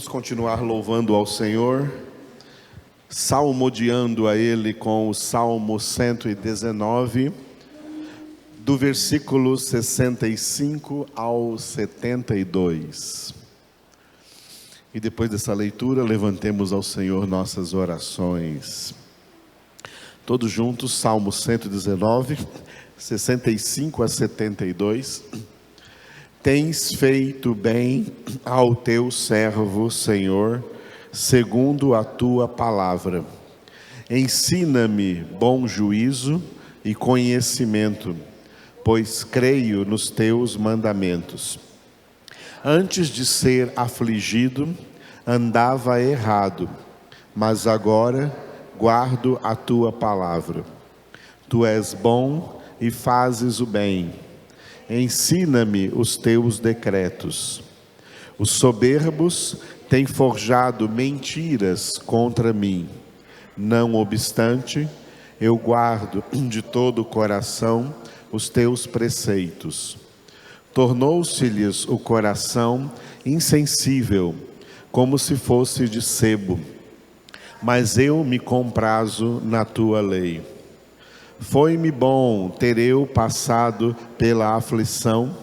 Vamos continuar louvando ao Senhor, salmodiando a Ele com o Salmo 119, do versículo 65 ao 72. E depois dessa leitura, levantemos ao Senhor nossas orações. Todos juntos, Salmo 119, 65 a 72. Tens feito bem ao teu servo, Senhor, segundo a tua palavra. Ensina-me bom juízo e conhecimento, pois creio nos teus mandamentos. Antes de ser afligido, andava errado, mas agora guardo a tua palavra. Tu és bom e fazes o bem. Ensina-me os teus decretos. Os soberbos têm forjado mentiras contra mim. Não obstante, eu guardo de todo o coração os teus preceitos. Tornou-se-lhes o coração insensível, como se fosse de sebo. Mas eu me comprazo na tua lei. Foi-me bom ter eu passado pela aflição,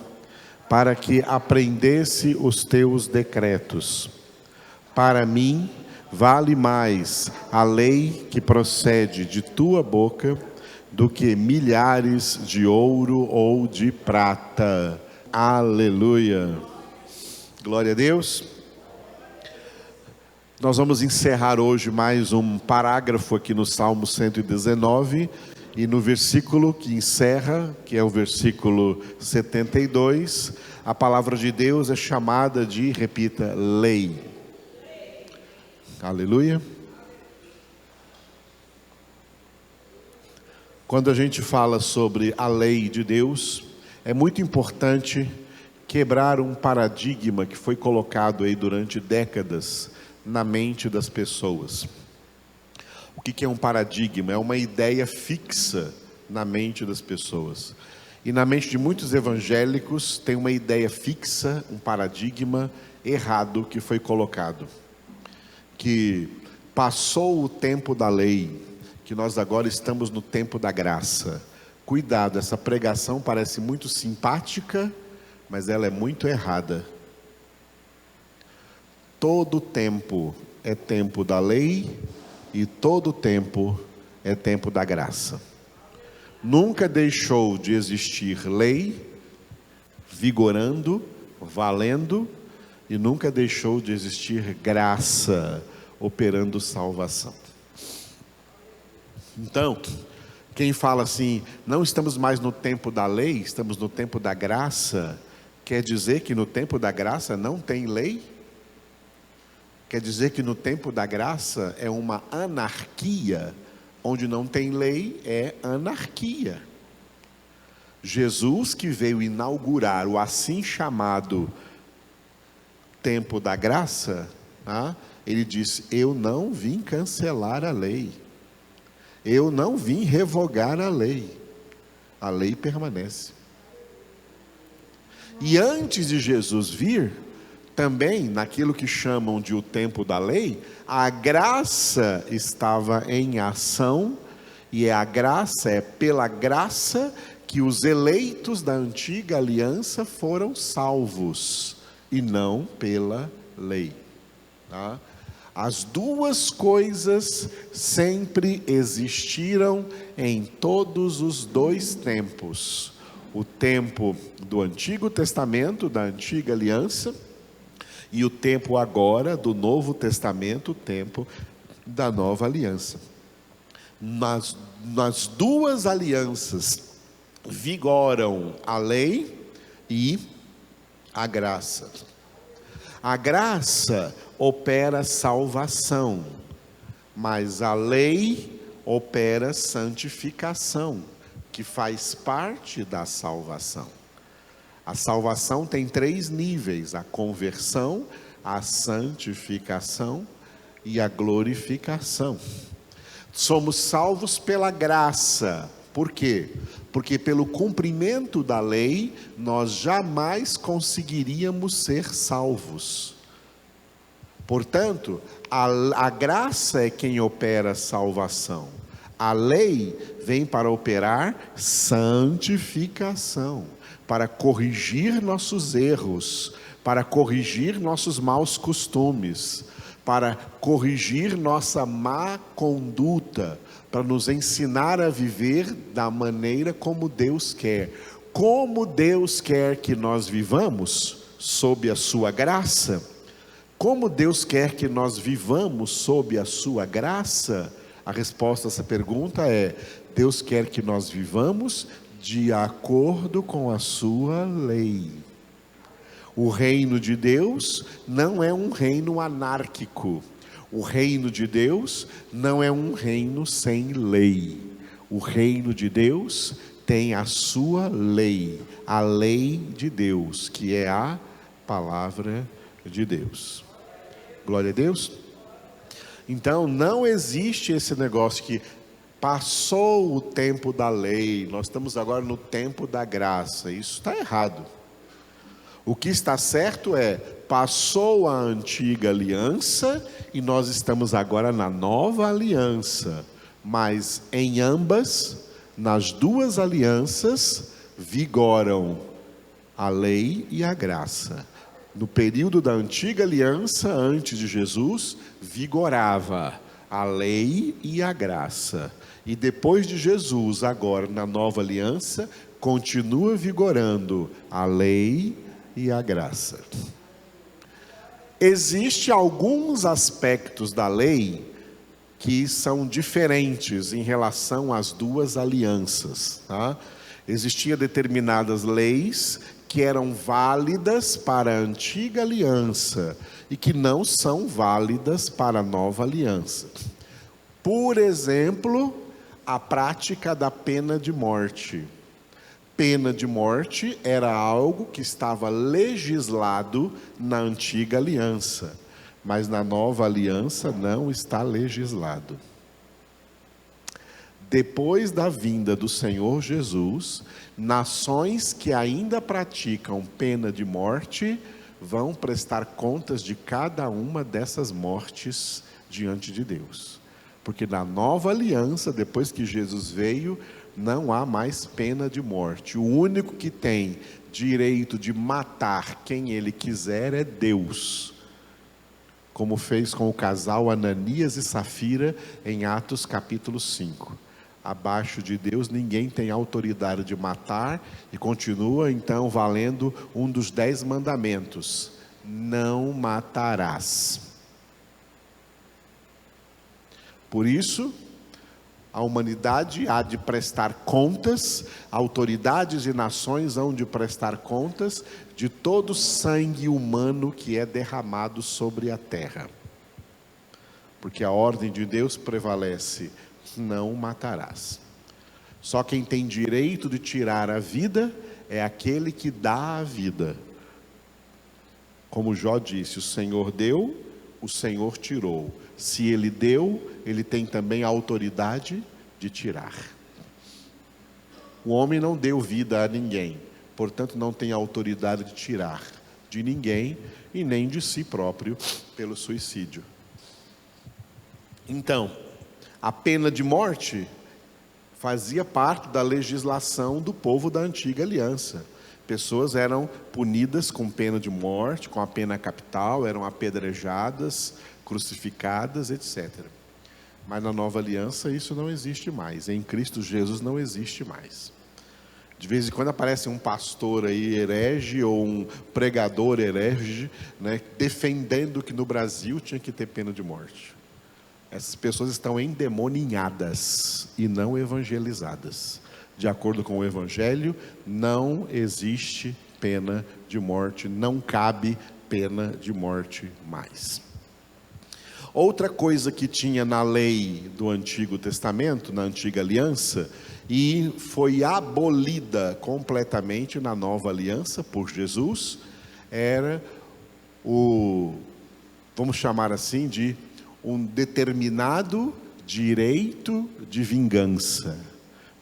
para que aprendesse os teus decretos. Para mim, vale mais a lei que procede de tua boca, do que milhares de ouro ou de prata. Aleluia! Glória a Deus! Nós vamos encerrar hoje mais um parágrafo aqui no Salmo 119, e no versículo que encerra, que é o versículo 72, a palavra de Deus é chamada de, repita, lei. Aleluia. Quando a gente fala sobre a lei de Deus, é muito importante quebrar um paradigma que foi colocado aí durante décadas na mente das pessoas. O que é um paradigma? É uma ideia fixa na mente das pessoas. E na mente de muitos evangélicos tem uma ideia fixa, um paradigma errado que foi colocado. Que passou o tempo da lei, que nós agora estamos no tempo da graça. Cuidado, essa pregação parece muito simpática, mas ela é muito errada. Todo tempo é tempo da lei, e todo tempo é tempo da graça. Nunca deixou de existir lei, vigorando, valendo, e nunca deixou de existir graça, operando salvação. Então, quem fala assim, não estamos mais no tempo da lei, estamos no tempo da graça, quer dizer que no tempo da graça não tem lei? Quer dizer que no tempo da graça é uma anarquia, onde não tem lei é anarquia. Jesus, que veio inaugurar o assim chamado tempo da graça, ele disse, eu não vim cancelar a lei, eu não vim revogar a lei permanece. E antes de Jesus vir, também, naquilo que chamam de o tempo da lei, a graça estava em ação, e é pela graça que os eleitos da antiga aliança foram salvos, e não pela lei. As duas coisas sempre existiram em todos os dois tempos. O tempo do Antigo Testamento, da antiga aliança, e o tempo agora do Novo Testamento, o tempo da nova aliança. Nas duas alianças vigoram a lei e a graça. A graça opera salvação, mas a lei opera santificação, que faz parte da salvação. A salvação tem 3 níveis: a conversão, a santificação e a glorificação. Somos salvos pela graça. Por quê? Porque pelo cumprimento da lei, nós jamais conseguiríamos ser salvos. Portanto, a graça é quem opera a salvação. A lei vem para operar santificação, para corrigir nossos erros, para corrigir nossos maus costumes, para corrigir nossa má conduta, para nos ensinar a viver da maneira como Deus quer. Como Deus quer que nós vivamos? Sob a sua graça. Como Deus quer que nós vivamos sob a sua graça? A resposta a essa pergunta é: Deus quer que nós vivamos de acordo com a sua lei. O reino de Deus não é um reino anárquico. O reino de Deus não é um reino sem lei. O reino de Deus tem a sua lei, a lei de Deus, que é a palavra de Deus. Glória a Deus. Então não existe esse negócio que passou o tempo da lei, nós estamos agora no tempo da graça. Isso está errado. O que está certo é, passou a antiga aliança e nós estamos agora na nova aliança. Mas em ambas, nas duas alianças, vigoram a lei e a graça. No período da antiga aliança, antes de Jesus, vigorava a lei e a graça. E depois de Jesus, agora na nova aliança, continua vigorando a lei e a graça. Existem alguns aspectos da lei que são diferentes em relação às duas alianças, tá? Existiam determinadas leis que eram válidas para a antiga aliança e que não são válidas para a nova aliança. Por exemplo, a prática da pena de morte. Pena de morte era algo que estava legislado na antiga aliança, mas na nova aliança não está legislado. Depois da vinda do Senhor Jesus, nações que ainda praticam pena de morte vão prestar contas de cada uma dessas mortes diante de Deus. Porque na nova aliança, depois que Jesus veio, não há mais pena de morte. O único que tem direito de matar quem ele quiser é Deus, como fez com o casal Ananias e Safira em Atos capítulo 5. Abaixo de Deus ninguém tem autoridade de matar, e continua então valendo um dos 10 mandamentos: não matarás. Por isso, a humanidade há de prestar contas, autoridades e nações hão de prestar contas de todo o sangue humano que é derramado sobre a terra. Porque a ordem de Deus prevalece: não matarás. Só quem tem direito de tirar a vida é aquele que dá a vida. Como Jó disse: o Senhor deu, o Senhor tirou. Se Ele deu, Ele tem também a autoridade de tirar. O homem não deu vida a ninguém, portanto não tem a autoridade de tirar de ninguém e nem de si próprio pelo suicídio. Então, a pena de morte fazia parte da legislação do povo da antiga aliança. Pessoas eram punidas com pena de morte, com a pena capital, eram apedrejadas, crucificadas, etc. Mas na nova aliança isso não existe mais. Em Cristo Jesus não existe mais. De vez em quando aparece um pastor aí herege ou um pregador herege, né, defendendo que no Brasil tinha que ter pena de morte. Essas pessoas estão endemoninhadas e não evangelizadas. De acordo com o Evangelho, não existe pena de morte, não cabe pena de morte mais. Outra coisa que tinha na lei do Antigo Testamento, na Antiga Aliança, e foi abolida completamente na Nova Aliança por Jesus, era vamos chamar assim, de um determinado direito de vingança.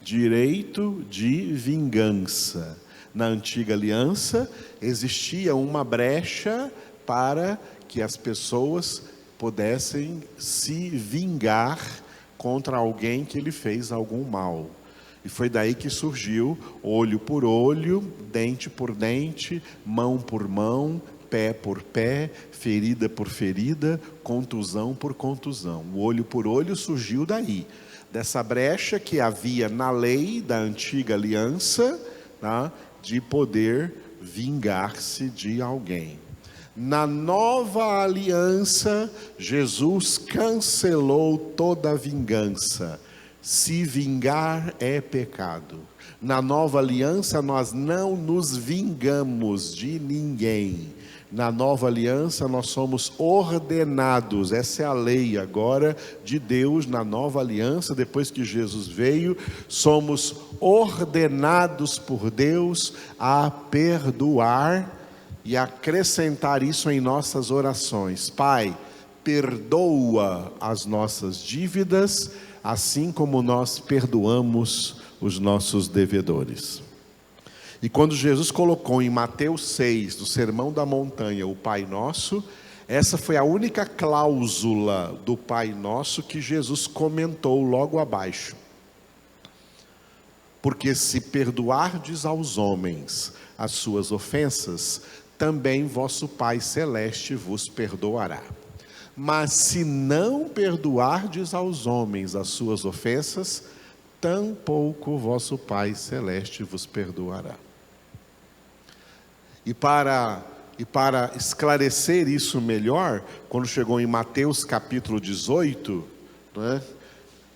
Direito de vingança. Na Antiga Aliança existia uma brecha para que as pessoas pudessem se vingar contra alguém que lhe fez algum mal. E foi daí que surgiu olho por olho, dente por dente, mão por mão, pé por pé, ferida por ferida, contusão por contusão. O olho por olho surgiu daí, dessa brecha que havia na lei da antiga aliança, tá? De poder vingar-se de alguém. Na nova aliança, Jesus cancelou toda a vingança. Se vingar é pecado. Na nova aliança, nós não nos vingamos de ninguém. Na nova aliança, nós somos ordenados. Essa é a lei agora de Deus na nova aliança. Depois que Jesus veio, somos ordenados por Deus a perdoar e acrescentar isso em nossas orações. Pai, perdoa as nossas dívidas, assim como nós perdoamos os nossos devedores. E quando Jesus colocou em Mateus 6, do Sermão da Montanha, o Pai Nosso, essa foi a única cláusula do Pai Nosso que Jesus comentou logo abaixo. Porque se perdoardes aos homens as suas ofensas, também vosso Pai Celeste vos perdoará. Mas se não perdoardes aos homens as suas ofensas, tampouco vosso Pai Celeste vos perdoará. E para esclarecer isso melhor, quando chegou em Mateus capítulo 18, né,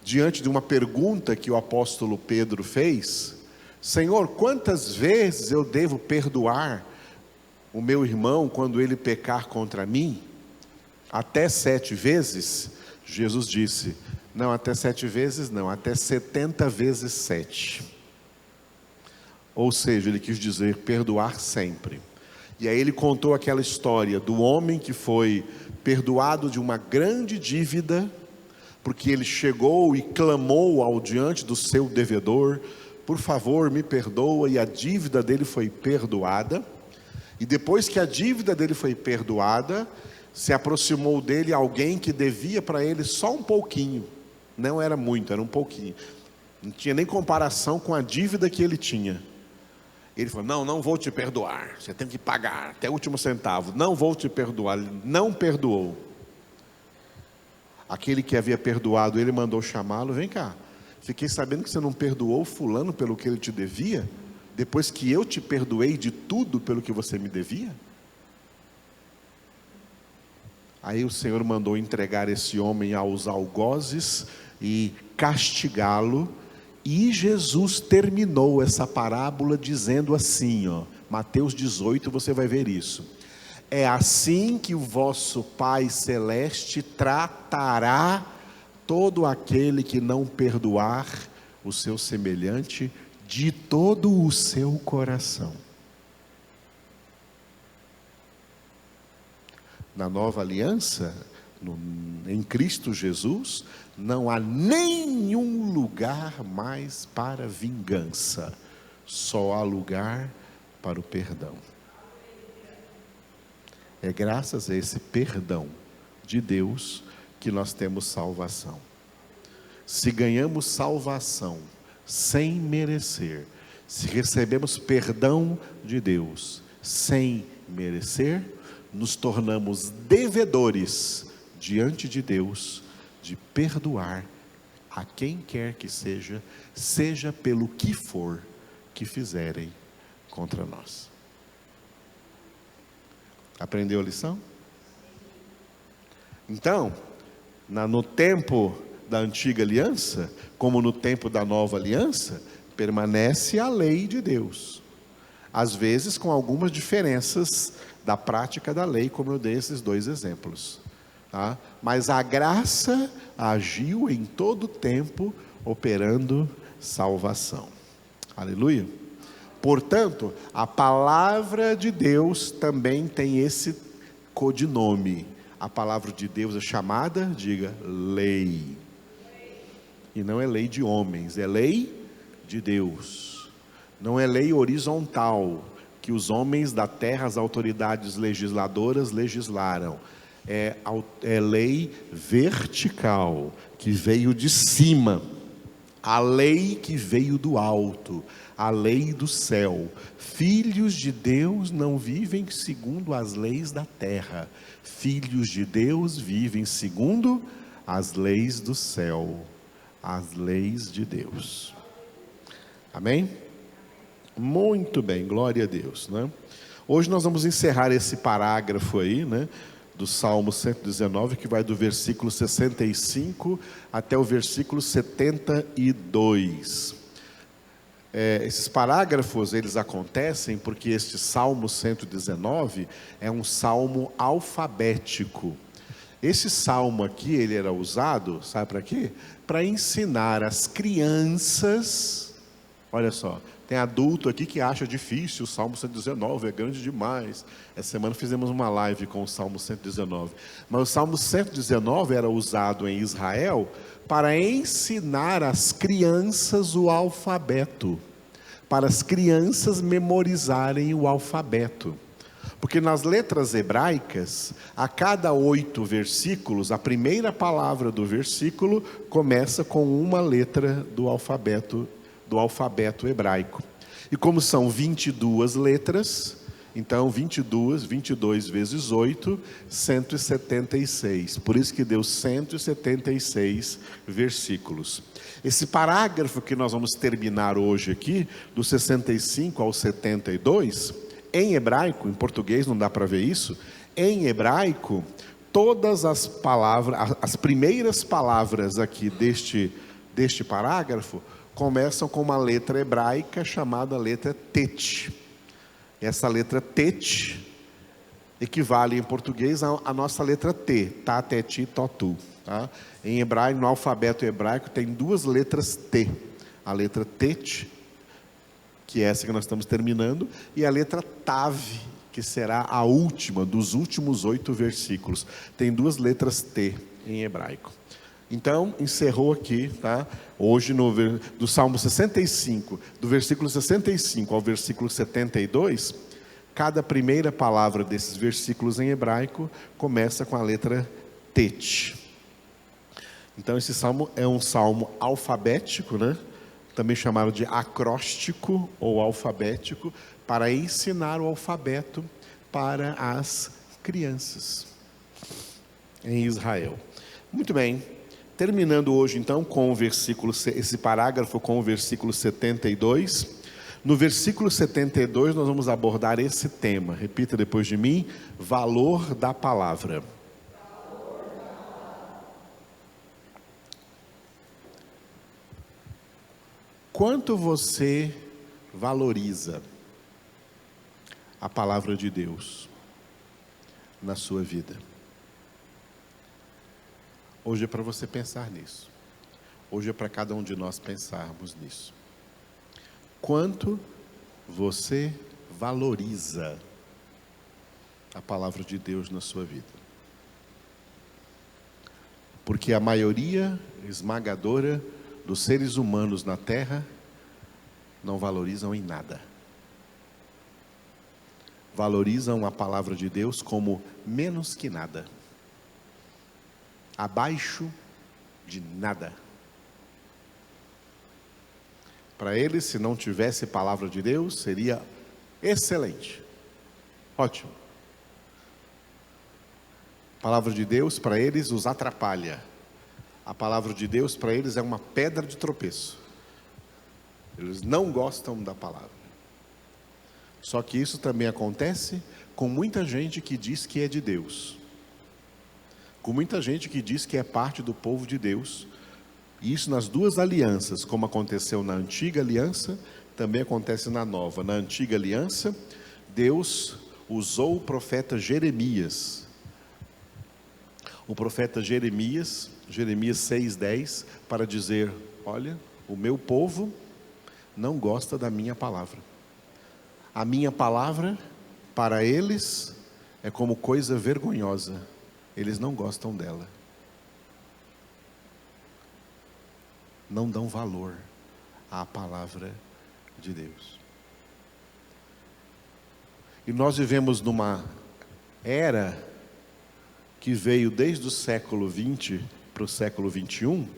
diante de uma pergunta que o apóstolo Pedro fez: Senhor, quantas vezes eu devo perdoar o meu irmão quando ele pecar contra mim? Até 7 vezes? Jesus disse: não, até 7 vezes não, até 70 vezes 7. Ou seja, ele quis dizer perdoar sempre. E aí ele contou aquela história do homem que foi perdoado de uma grande dívida, porque ele chegou e clamou ao diante do seu devedor: por favor, me perdoa, e a dívida dele foi perdoada. E depois que a dívida dele foi perdoada, se aproximou dele alguém que devia para ele só um pouquinho. Não era muito, era um pouquinho. Não tinha nem comparação com a dívida que ele tinha. Ele falou: não vou te perdoar, você tem que pagar até o último centavo, não vou te perdoar. Ele não perdoou. Aquele que havia perdoado ele mandou chamá-lo: vem cá, fiquei sabendo que você não perdoou fulano pelo que ele te devia, depois que eu te perdoei de tudo pelo que você me devia. Aí o Senhor mandou entregar esse homem aos algozes e castigá-lo. E Jesus terminou essa parábola dizendo assim, Mateus 18, você vai ver isso: é assim que o vosso Pai Celeste tratará todo aquele que não perdoar o seu semelhante de todo o seu coração. Na nova aliança, em Cristo Jesus, não há nenhum lugar mais para vingança, só há lugar para o perdão. É graças a esse perdão de Deus que nós temos salvação. Se ganhamos salvação sem merecer, se recebemos perdão de Deus sem merecer, nos tornamos devedores diante de Deus de perdoar a quem quer que seja, seja pelo que for que fizerem contra nós. Aprendeu a lição? Então, no tempo da antiga aliança, como no tempo da nova aliança, permanece a lei de Deus. Às vezes com algumas diferenças da prática da lei, como eu dei esses 2 exemplos. Tá? Mas a graça agiu em todo o tempo, operando salvação. Aleluia. Portanto, a palavra de Deus também tem esse codinome. A palavra de Deus é chamada, diga, lei. E não é lei de homens, é lei de Deus. Não é lei horizontal, que os homens da terra, as autoridades legisladoras legislaram. é lei vertical, que veio de cima, a lei que veio do alto, a lei do céu. Filhos de Deus não vivem segundo as leis da terra, filhos de Deus vivem segundo as leis do céu, as leis de Deus. Amém? Muito bem, glória a Deus, né? Hoje nós vamos encerrar esse parágrafo aí, né, do Salmo 119, que vai do versículo 65 até o versículo 72. Esses parágrafos, eles acontecem porque este Salmo 119 é um salmo alfabético. Esse salmo aqui, ele era usado, sabe para quê? Para ensinar as crianças. Olha só, tem adulto aqui que acha difícil o Salmo 119, é grande demais. Essa semana fizemos uma live com o Salmo 119. Mas o Salmo 119 era usado em Israel para ensinar às crianças o alfabeto, para as crianças memorizarem o alfabeto. Porque nas letras hebraicas, a cada 8 versículos, a primeira palavra do versículo começa com uma letra do alfabeto hebraico. E como são 22 letras, então 22 vezes 8, 176. Por isso que deu 176 versículos. Esse parágrafo que nós vamos terminar hoje aqui, do 65 ao 72, em hebraico, em português não dá para ver isso, em hebraico, todas as palavras, as primeiras palavras aqui deste parágrafo, começam com uma letra hebraica chamada letra tet. Essa letra tet equivale em português à nossa letra T, tá, teti, totu. Tá? Em hebraico, no alfabeto hebraico, tem 2 letras T. A letra tet, que é essa que nós estamos terminando, e a letra tav, que será a última, dos últimos 8 versículos. Tem 2 letras T em hebraico. Então, encerrou aqui, tá? Hoje, do Salmo 65, do versículo 65 ao versículo 72, cada primeira palavra desses versículos em hebraico começa com a letra tet. Então, esse salmo é um salmo alfabético, né? Também chamado de acróstico ou alfabético, para ensinar o alfabeto para as crianças em Israel. Muito bem. Terminando hoje então com o versículo, esse parágrafo com o versículo 72. No versículo 72 nós vamos abordar esse tema. Repita depois de mim: valor da palavra. Quanto você valoriza a palavra de Deus na sua vida? Hoje é para você pensar nisso. Hoje é para cada um de nós pensarmos nisso. Quanto você valoriza a palavra de Deus na sua vida? Porque a maioria esmagadora dos seres humanos na terra não valorizam em nada. Valorizam a palavra de Deus como menos que nada, abaixo de nada. Para eles, se não tivesse palavra de Deus, seria excelente, ótimo. A palavra de Deus para eles os atrapalha. A palavra de Deus para eles é uma pedra de tropeço. Eles não gostam da palavra. Só que isso também acontece com muita gente que diz que é de Deus, com muita gente que diz que é parte do povo de Deus. E isso nas 2 alianças, como aconteceu na antiga aliança, também acontece na nova. Na antiga aliança, Deus usou o profeta Jeremias. O profeta Jeremias 6:10, para dizer: olha, o meu povo não gosta da minha palavra. A minha palavra, para eles, é como coisa vergonhosa. Eles não gostam dela. Não dão valor à palavra de Deus. E nós vivemos numa era que veio desde o século XX para o século XXI,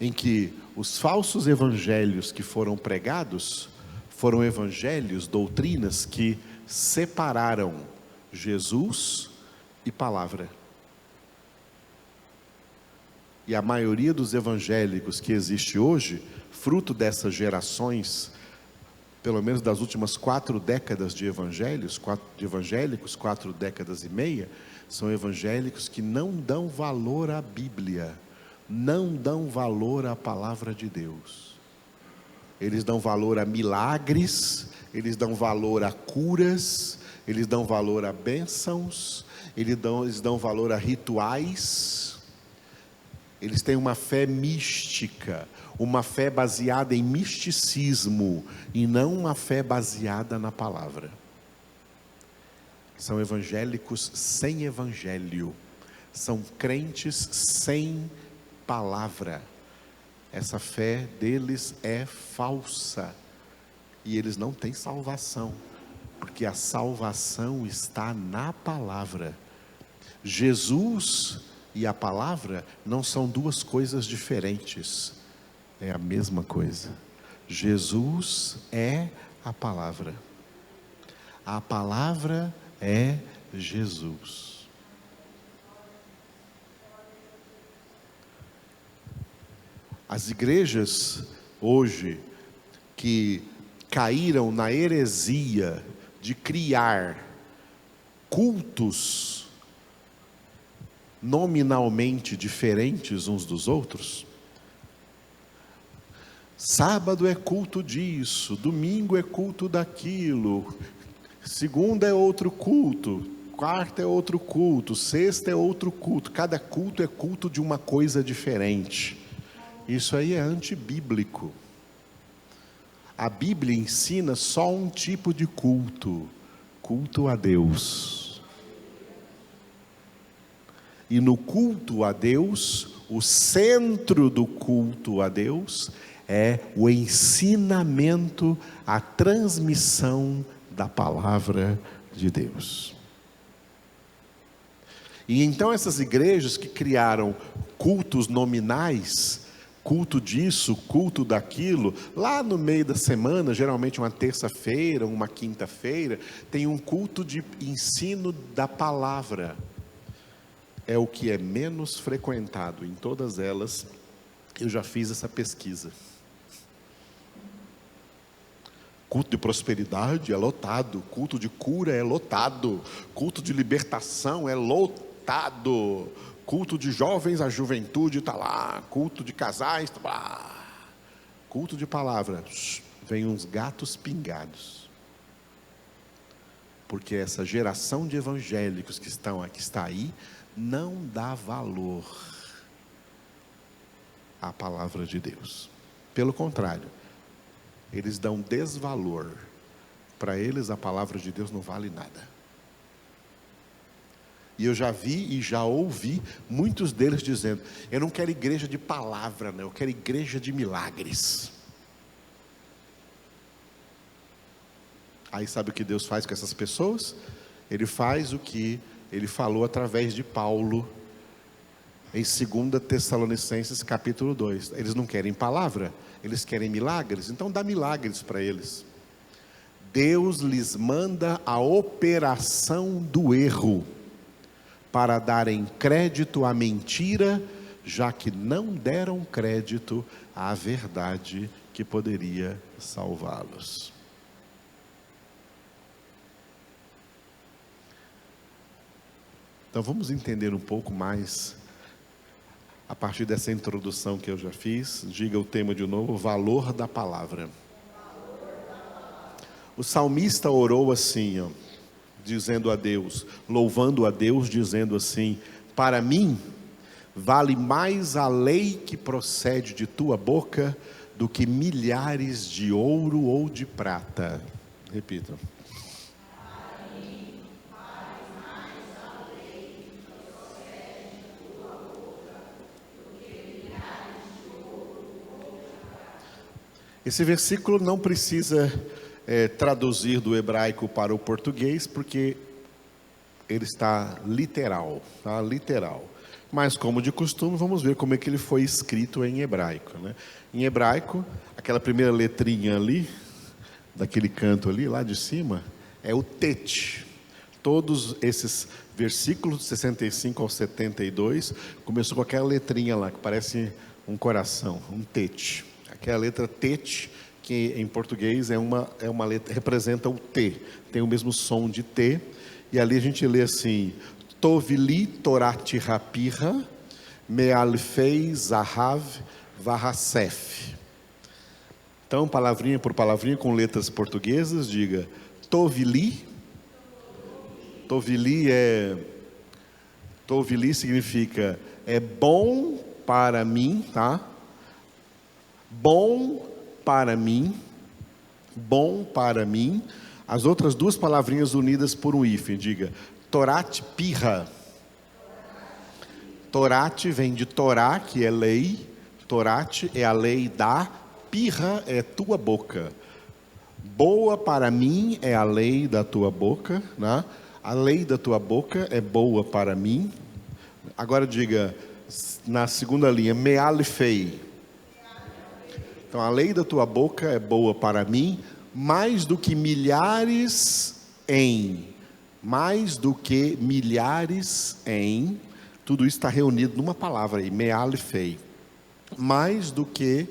em que os falsos evangelhos que foram pregados foram evangelhos, doutrinas que separaram Jesus e palavra. E a maioria dos evangélicos que existe hoje, fruto dessas gerações, pelo menos das últimas 4 décadas de evangélicos, 4 décadas e meia, são evangélicos que não dão valor à Bíblia, não dão valor à palavra de Deus. Eles dão valor a milagres, eles dão valor a curas, eles dão valor a bênçãos, eles dão valor a rituais. Eles têm uma fé mística, uma fé baseada em misticismo, e não uma fé baseada na palavra. São evangélicos sem evangelho, são crentes sem palavra. Essa fé deles é falsa, e eles não têm salvação, porque a salvação está na palavra. Jesus e a palavra não são duas coisas diferentes, é a mesma coisa. Jesus é a palavra é Jesus. As igrejas hoje que caíram na heresia de criar cultos nominalmente diferentes uns dos outros. Sábado é culto disso, domingo é culto daquilo, segunda é outro culto, quarta é outro culto, sexta é outro culto. Cada culto é culto de uma coisa diferente. Isso aí é antibíblico. A Bíblia ensina só um tipo de culto: culto a Deus. E no culto a Deus, o centro do culto a Deus é o ensinamento, a transmissão da palavra de Deus. E então essas igrejas que criaram cultos nominais, culto disso, culto daquilo, lá no meio da semana, geralmente uma terça-feira, uma quinta-feira, tem um culto de ensino da palavra. É o que é menos frequentado em todas elas. Eu já fiz essa pesquisa. Culto de prosperidade é lotado, culto de cura é lotado, culto de libertação é lotado, culto de jovens, a juventude está lá, culto de casais, tá lá. Culto de palavra, vem uns gatos pingados. Porque essa geração de evangélicos que está aí, não dá valor à palavra de Deus. Pelo contrário, eles dão desvalor. Para eles a palavra de Deus não vale nada. E eu já vi e já ouvi muitos deles dizendo: eu não quero igreja de palavra, não, eu quero igreja de milagres. Aí sabe o que Deus faz com essas pessoas? Ele faz o que Ele falou através de Paulo em 2 Tessalonicenses capítulo 2. Eles não querem palavra, eles querem milagres. Então dá milagres para eles. Deus lhes manda a operação do erro, para darem crédito à mentira, já que não deram crédito à verdade que poderia salvá-los. Então vamos entender um pouco mais, a partir dessa introdução que eu já fiz. Diga o tema de novo: o valor da palavra. O salmista orou assim, dizendo a Deus, louvando a Deus, dizendo assim: para mim, vale mais a lei que procede de tua boca, do que milhares de ouro ou de prata. Repita. Esse versículo não precisa traduzir do hebraico para o português, porque ele está literal, tá? Literal. Mas, como de costume, vamos ver como é que ele foi escrito em hebraico, né? Em hebraico, aquela primeira letrinha ali, daquele canto ali, lá de cima, é o tet. Todos esses versículos, 65 ao 72, começou com aquela letrinha lá, que parece um coração, um tet. Aquela letra tet, que em português é uma letra, representa o T, tem o mesmo som de T, e ali a gente lê assim: Tovili Torati Rapirra, Mealfei Zahav Varasef. Então, palavrinha por palavrinha, com letras portuguesas, diga: Tovili. Tovili significa é bom para mim, tá? Bom para mim, bom para mim. As outras duas palavrinhas unidas por um hífen, diga: Torat pirra. Torat vem de Torá, que é lei. Torat é a lei da, pirra é tua boca. Boa para mim é a lei da tua boca, né? A lei da tua boca é boa para mim. Agora diga, na segunda linha, mealfei. Então, a lei da tua boca é boa para mim, mais do que milhares em. Mais do que milhares em. Tudo isso está reunido numa palavra aí, mealfei. Mais do que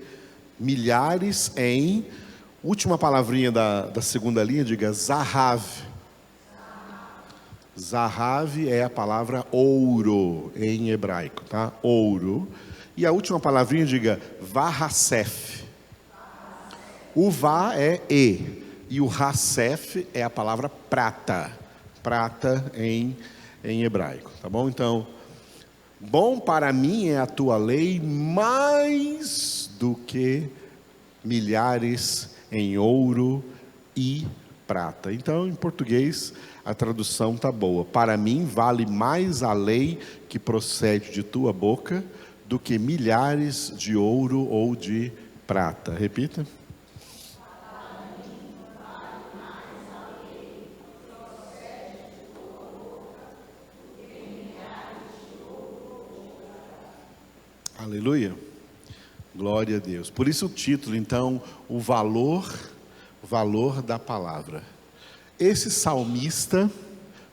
milhares em. Última palavrinha da segunda linha, diga zahav. Zahav é a palavra ouro em hebraico, tá? Ouro. E a última palavrinha, diga varasef. O vá é e o rasef é a palavra prata. Prata em hebraico, tá bom? Então, bom para mim é a tua lei mais do que milhares em ouro e prata. Então, em português, a tradução está boa. Para mim, vale mais a lei que procede de tua boca do que milhares de ouro ou de prata. Repita. Aleluia. Glória a Deus. Por isso o título, então, o valor da palavra. Esse salmista,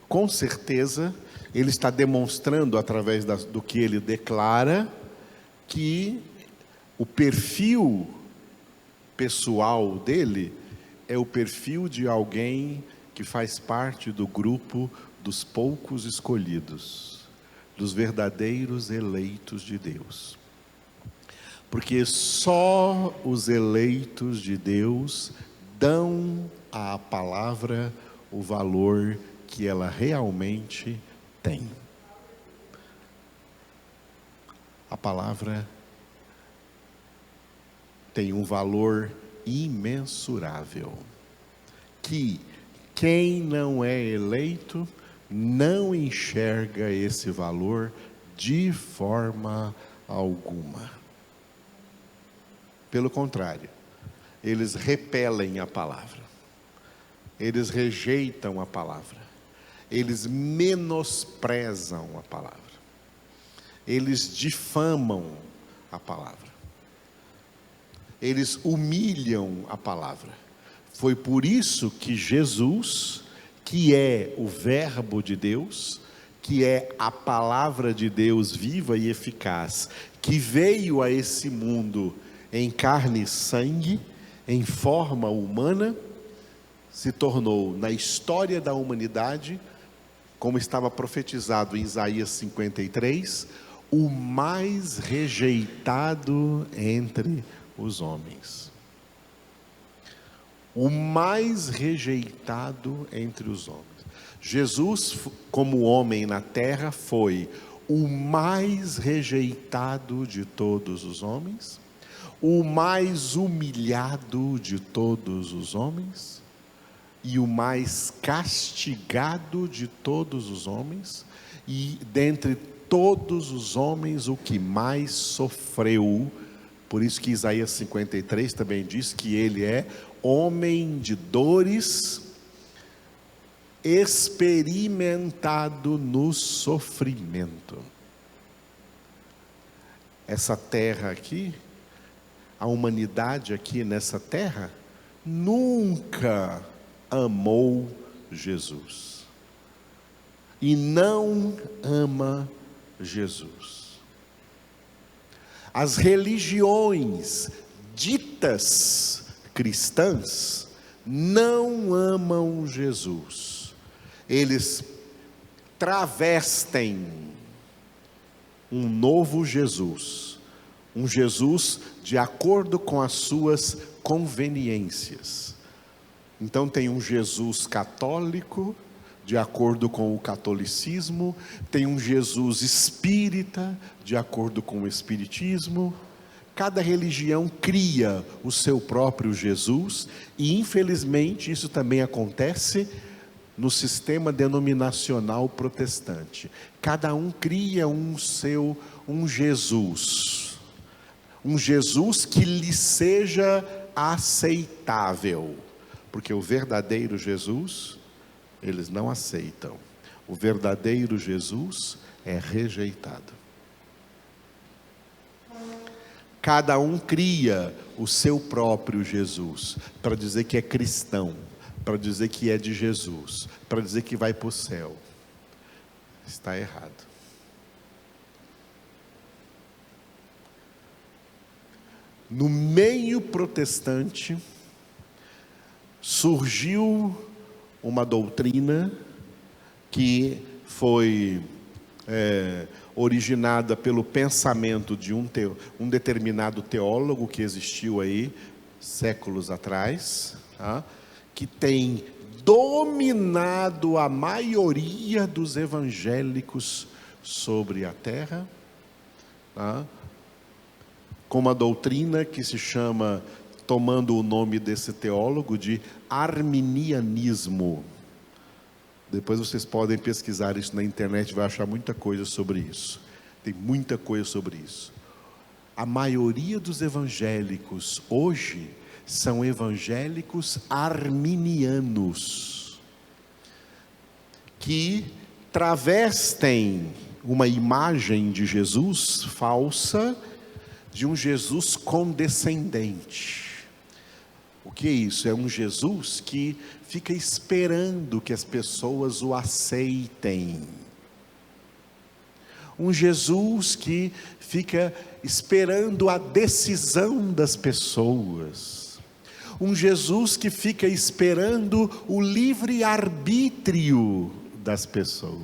com certeza, ele está demonstrando através do que ele declara, que o perfil pessoal dele é o perfil de alguém que faz parte do grupo dos poucos escolhidos, dos verdadeiros eleitos de Deus. Porque só os eleitos de Deus dão à palavra o valor que ela realmente tem. A palavra tem um valor imensurável, que quem não é eleito não enxerga esse valor de forma alguma. Pelo contrário, eles repelem a palavra, eles rejeitam a palavra, eles menosprezam a palavra, eles difamam a palavra, eles humilham a palavra. Foi por isso que Jesus, que é o Verbo de Deus, que é a palavra de Deus viva e eficaz, que veio a esse mundo em carne e sangue, em forma humana, se tornou na história da humanidade, como estava profetizado em Isaías 53, o mais rejeitado entre os homens. O mais rejeitado entre os homens. Jesus, como homem na terra, foi o mais rejeitado de todos os homens, o mais humilhado de todos os homens e o mais castigado de todos os homens, e dentre todos os homens o que mais sofreu. Por isso que Isaías 53 também diz que ele é homem de dores experimentado no sofrimento. Essa terra aqui, a humanidade aqui nessa terra, nunca amou Jesus. E não ama Jesus. As religiões ditas cristãs não amam Jesus. Eles travestem um novo Jesus, um Jesus de acordo com as suas conveniências. Então tem um Jesus católico, de acordo com o catolicismo, tem um Jesus espírita, de acordo com o espiritismo. Cada religião cria o seu próprio Jesus, e infelizmente isso também acontece no sistema denominacional protestante. Cada um cria um Jesus que lhe seja aceitável, porque o verdadeiro Jesus eles não aceitam. O verdadeiro Jesus é rejeitado. Cada um cria o seu próprio Jesus, para dizer que é cristão, para dizer que é de Jesus, para dizer que vai para o céu. Está errado. No meio protestante, surgiu uma doutrina que foi originada pelo pensamento de um determinado teólogo que existiu aí séculos atrás, tá? Que tem dominado a maioria dos evangélicos sobre a terra, tá? Com uma doutrina que se chama, tomando o nome desse teólogo, de arminianismo. Depois vocês podem pesquisar isso na internet, vai achar muita coisa sobre isso. Tem muita coisa sobre isso. A maioria dos evangélicos hoje são evangélicos arminianos, que travestem uma imagem de Jesus falsa, de um Jesus condescendente. O que é isso? É um Jesus que fica esperando que as pessoas o aceitem. Um Jesus que fica esperando a decisão das pessoas. Um Jesus que fica esperando o livre-arbítrio das pessoas.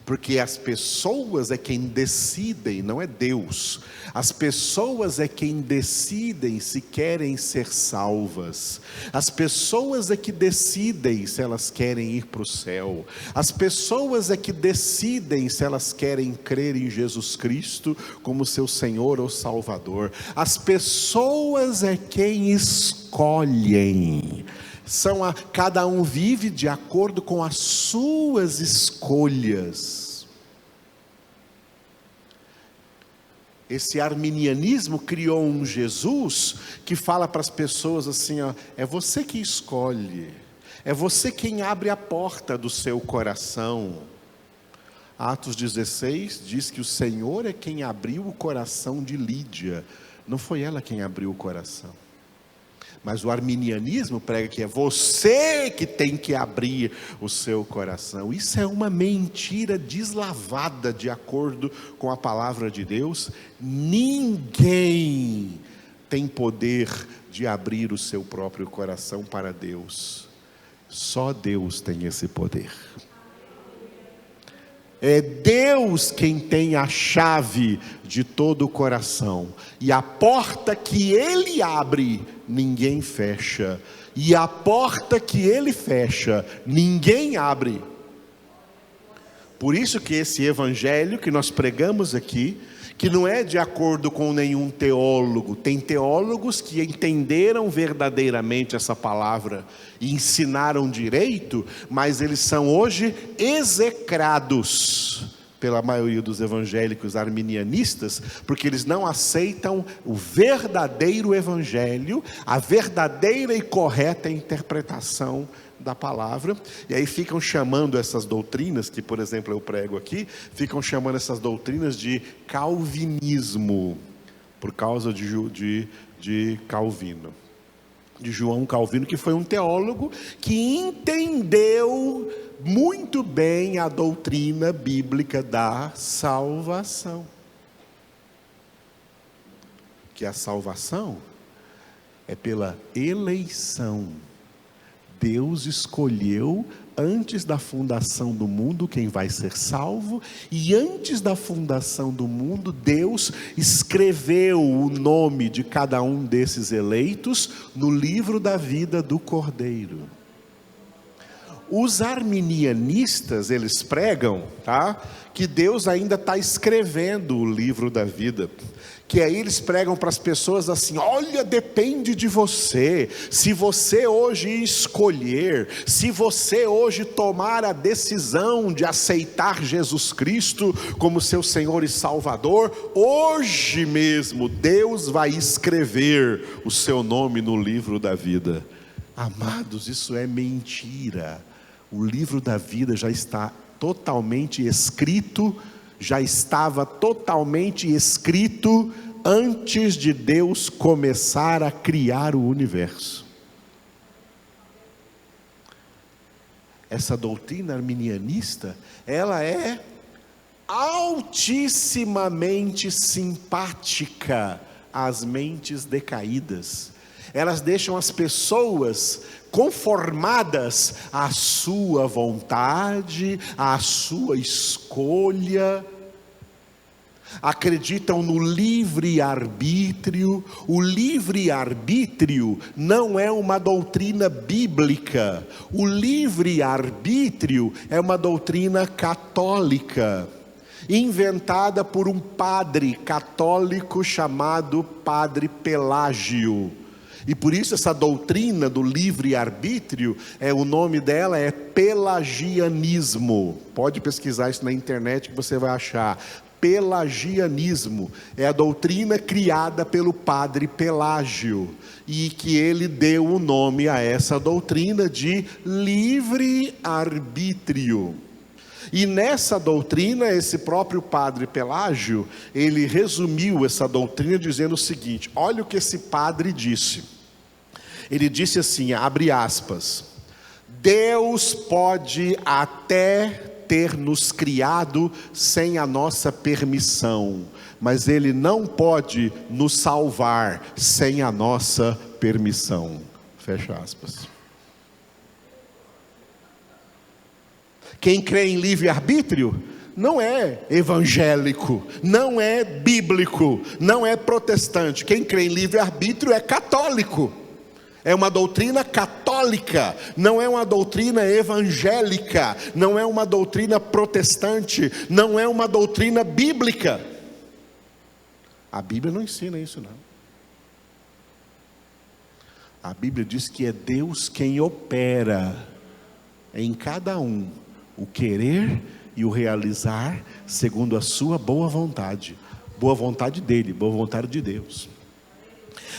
Porque as pessoas é quem decidem, não é Deus. As pessoas é quem decidem se querem ser salvas. As pessoas é que decidem se elas querem ir para o céu. As pessoas é que decidem se elas querem crer em Jesus Cristo como seu Senhor ou Salvador. As pessoas é quem escolhem. Cada um vive de acordo com as suas escolhas. Esse arminianismo criou um Jesus que fala para as pessoas assim, ó, é você que escolhe, é você quem abre a porta do seu coração. Atos 16 diz que o Senhor é quem abriu o coração de Lídia, não foi ela quem abriu o coração. Mas o arminianismo prega que é você que tem que abrir o seu coração. Isso é uma mentira deslavada de acordo com a palavra de Deus. Ninguém tem poder de abrir o seu próprio coração para Deus. Só Deus tem esse poder. É Deus quem tem a chave de todo o coração. E a porta que Ele abre, ninguém fecha. E a porta que Ele fecha, ninguém abre. Por isso que esse evangelho que nós pregamos aqui, que não é de acordo com nenhum teólogo. Tem teólogos que entenderam verdadeiramente essa palavra e ensinaram direito, mas eles são hoje execrados pela maioria dos evangélicos arminianistas, porque eles não aceitam o verdadeiro evangelho, a verdadeira e correta interpretação da palavra, e aí ficam chamando essas doutrinas, que por exemplo eu prego aqui, ficam chamando essas doutrinas de calvinismo, por causa de Calvino, de João Calvino, que foi um teólogo que entendeu muito bem a doutrina bíblica da salvação. Que a salvação é pela eleição. Deus escolheu antes da fundação do mundo quem vai ser salvo, e antes da fundação do mundo, Deus escreveu o nome de cada um desses eleitos no livro da vida do Cordeiro. Os arminianistas, eles pregam, que Deus ainda está escrevendo o livro da vida, que aí eles pregam para as pessoas assim: olha, depende de você, se você hoje escolher, se você hoje tomar a decisão de aceitar Jesus Cristo como seu Senhor e Salvador, hoje mesmo Deus vai escrever o seu nome no livro da vida. Amados, isso é mentira. O livro da vida já está totalmente escrito, já estava totalmente escrito antes de Deus começar a criar o universo. Essa doutrina arminianista, ela é altissimamente simpática às mentes decaídas. Elas deixam as pessoas conformadas à sua vontade, à sua escolha, acreditam no livre-arbítrio. O livre-arbítrio não é uma doutrina bíblica, o livre-arbítrio é uma doutrina católica, inventada por um padre católico chamado Padre Pelágio. E por isso essa doutrina do livre-arbítrio, o nome dela é pelagianismo. Pode pesquisar isso na internet que você vai achar. Pelagianismo é a doutrina criada pelo padre Pelágio, e que ele deu o nome a essa doutrina de livre-arbítrio. E nessa doutrina, esse próprio padre Pelágio, ele resumiu essa doutrina dizendo o seguinte: olha o que esse padre disse. Ele disse assim, abre aspas: Deus pode até ter nos criado sem a nossa permissão, mas Ele não pode nos salvar sem a nossa permissão. Fecha aspas. Quem crê em livre-arbítrio não é evangélico, não é bíblico, não é protestante. Quem crê em livre-arbítrio é católico. É uma doutrina católica, não é uma doutrina evangélica, não é uma doutrina protestante, não é uma doutrina bíblica. A Bíblia não ensina isso, não. A Bíblia diz que é Deus quem opera em cada um o querer e o realizar segundo a sua boa vontade dele, boa vontade de Deus.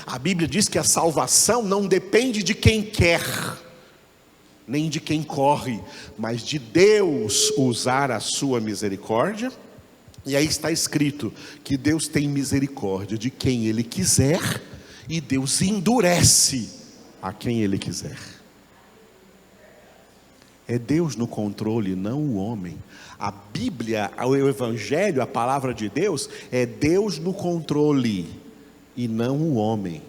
A Bíblia diz que a salvação não depende de quem quer, nem de quem corre, mas de Deus usar a sua misericórdia. E aí está escrito que Deus tem misericórdia de quem Ele quiser, e Deus endurece a quem Ele quiser. É Deus no controle, não o homem. A Bíblia, o Evangelho, a palavra de Deus, é Deus no controle e não o homem.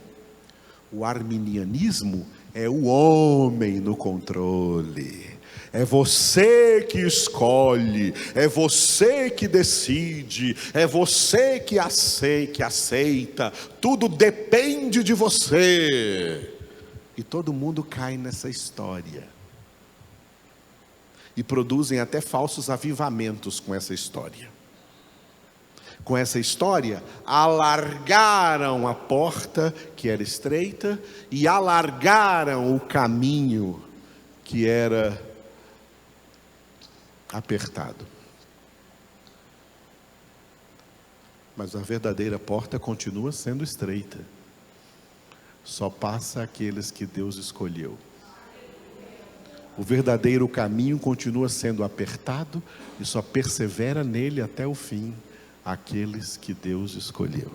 O arminianismo é o homem no controle. É você que escolhe, é você que decide, é você que aceita, tudo depende de você. E todo mundo cai nessa história. E produzem até falsos avivamentos com essa história. Com essa história, alargaram a porta que era estreita e alargaram o caminho que era apertado. Mas a verdadeira porta continua sendo estreita. Só passa aqueles que Deus escolheu. O verdadeiro caminho continua sendo apertado e só persevera nele até o fim aqueles que Deus escolheu.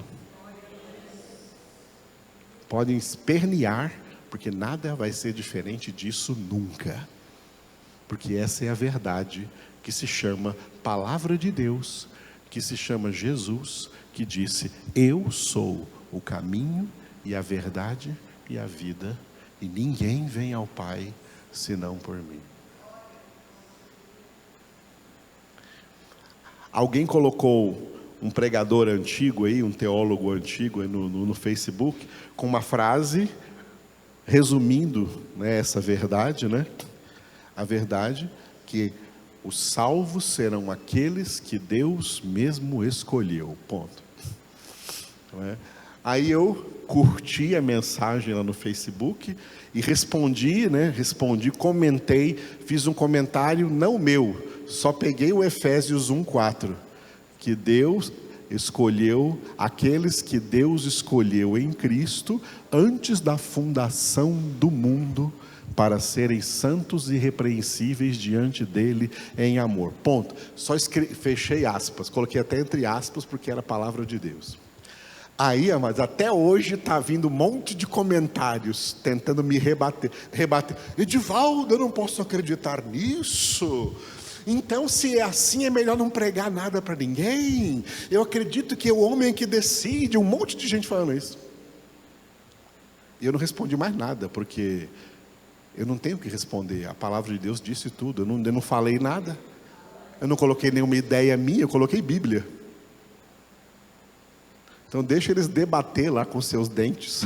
Podem espernear, porque nada vai ser diferente disso nunca. Porque essa é a verdade que se chama Palavra de Deus, que se chama Jesus, que disse: eu sou o caminho e a verdade e a vida, e ninguém vem ao Pai senão por mim. Alguém colocou um pregador antigo aí, um teólogo antigo aí no Facebook, com uma frase resumindo, né, essa verdade, né? A verdade que os salvos serão aqueles que Deus mesmo escolheu, ponto. Não é? Aí eu curti a mensagem lá no Facebook e respondi, comentei, fiz um comentário não meu, só peguei o Efésios 1:4, que Deus escolheu aqueles que Deus escolheu em Cristo antes da fundação do mundo, para serem santos e irrepreensíveis diante dele em amor. Ponto. Só fechei aspas, coloquei até entre aspas porque era a palavra de Deus. Aí, mas até hoje está vindo um monte de comentários tentando me rebater. Edivaldo, eu não posso acreditar nisso. Então, se é assim, é melhor não pregar nada para ninguém. Eu acredito que é o homem que decide. Um monte de gente falando isso. E eu não respondi mais nada, porque eu não tenho o que responder. A palavra de Deus disse tudo. Eu não falei nada. Eu não coloquei nenhuma ideia minha, eu coloquei Bíblia. Então deixa eles debater lá com seus dentes,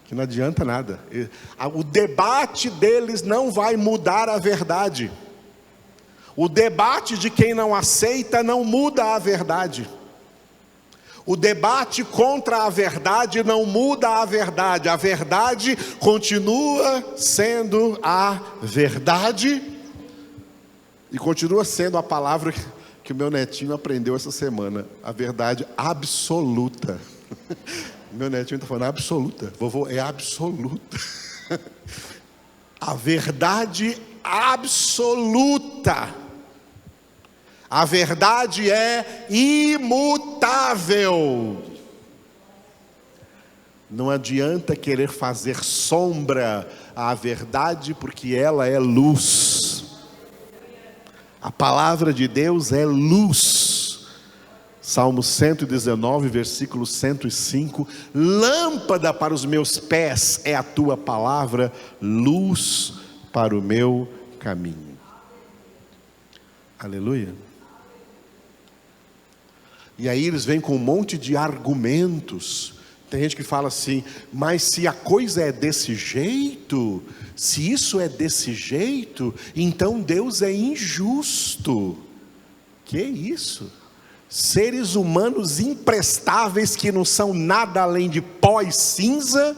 que não adianta nada. O debate deles não vai mudar a verdade. O debate de quem não aceita não muda a verdade. O debate contra a verdade não muda a verdade. A verdade continua sendo a verdade e continua sendo a palavra que o meu netinho aprendeu essa semana. A verdade absoluta. Meu netinho está falando absoluta. Vovô, é absoluta. A verdade absoluta. A verdade é imutável. Não adianta querer fazer sombra à verdade, porque ela é luz. A palavra de Deus é luz. Salmo 119, versículo 105. Lâmpada para os meus pés é a tua palavra, luz para o meu caminho. Aleluia. E aí eles vêm com um monte de argumentos. Tem gente que fala assim: mas se a coisa é desse jeito, se isso é desse jeito, então Deus é injusto. Que isso? Seres humanos imprestáveis que não são nada além de pó e cinza,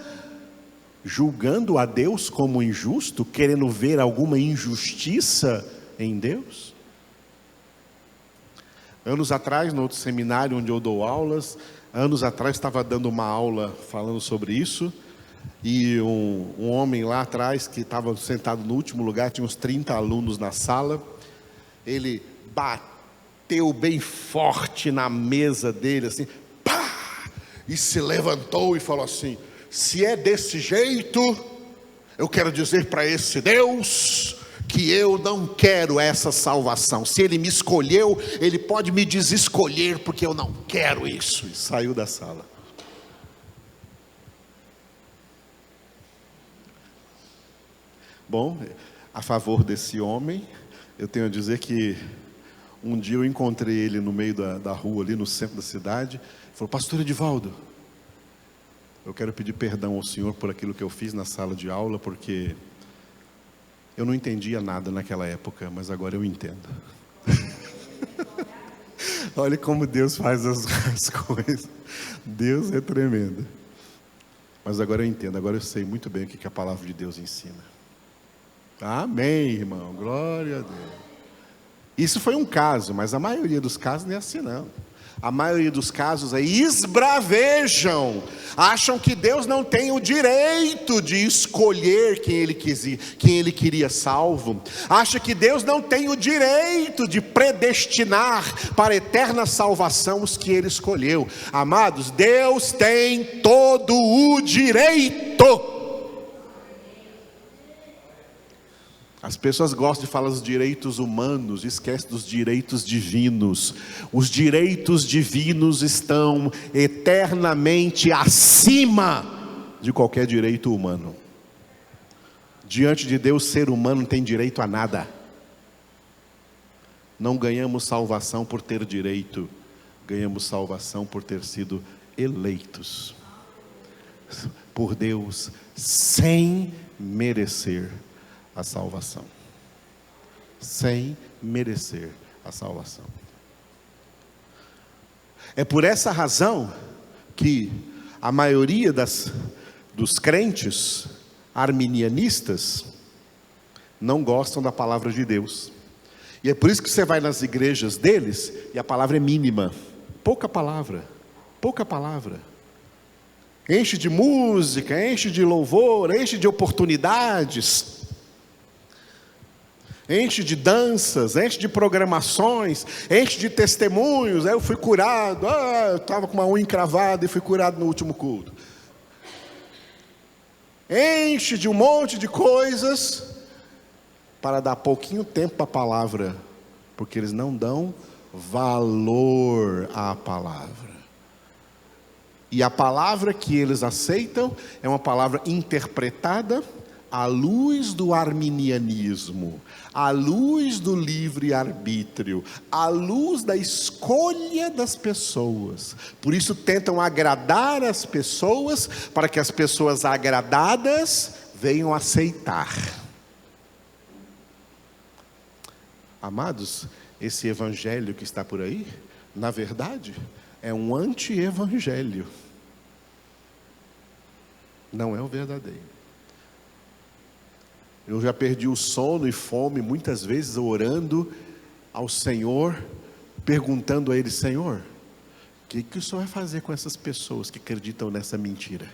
julgando a Deus como injusto, querendo ver alguma injustiça em Deus? Anos atrás, no outro seminário onde eu dou aulas, anos atrás estava dando uma aula falando sobre isso, e um homem lá atrás, que estava sentado no último lugar, tinha uns 30 alunos na sala, ele bateu bem forte na mesa dele, assim, pá, e se levantou e falou assim: se é desse jeito, eu quero dizer para esse Deus que eu não quero essa salvação. Se Ele me escolheu, Ele pode me desescolher, porque eu não quero isso. E saiu da sala. Bom, a favor desse homem, eu tenho a dizer que um dia eu encontrei ele no meio da rua, ali no centro da cidade. Ele falou: pastor Edivaldo, eu quero pedir perdão ao senhor por aquilo que eu fiz na sala de aula, porque eu não entendia nada naquela época, mas agora eu entendo. Olha como Deus faz as coisas. Deus é tremendo. Mas agora eu entendo, agora eu sei muito bem o que a palavra de Deus ensina. Amém, irmão, glória a Deus. Isso foi um caso, mas a maioria dos casos não é assim não. A maioria dos casos aí esbravejam, acham que Deus não tem o direito de escolher quem ele queria salvo, acha que Deus não tem o direito de predestinar para a eterna salvação os que ele escolheu. Amados, Deus tem todo o direito. As pessoas gostam de falar dos direitos humanos, esquecem dos direitos divinos. Os direitos divinos estão eternamente acima de qualquer direito humano. Diante de Deus, ser humano não tem direito a nada. Não ganhamos salvação por ter direito, ganhamos salvação por ter sido eleitos por Deus sem merecer a salvação, sem merecer a salvação. É por essa razão que a maioria dos crentes arminianistas não gostam da palavra de Deus. E é por isso que você vai nas igrejas deles e a palavra é mínima, pouca palavra. Enche de música, enche de louvor, enche de oportunidades, enche de danças, enche de programações, enche de testemunhos. Eu fui curado, eu estava com uma unha encravada e fui curado no último culto. Enche de um monte de coisas para dar pouquinho tempo para a palavra, porque eles não dão valor à palavra. E a palavra que eles aceitam é uma palavra interpretada à luz do arminianismo, à luz do livre-arbítrio, à luz da escolha das pessoas. Por isso tentam agradar as pessoas, para que as pessoas agradadas venham aceitar. Amados, esse evangelho que está por aí, na verdade, é um anti-evangelho. Não é o verdadeiro. Eu já perdi o sono e fome muitas vezes orando ao Senhor, perguntando a Ele: Senhor, o que o Senhor vai fazer com essas pessoas que acreditam nessa mentira?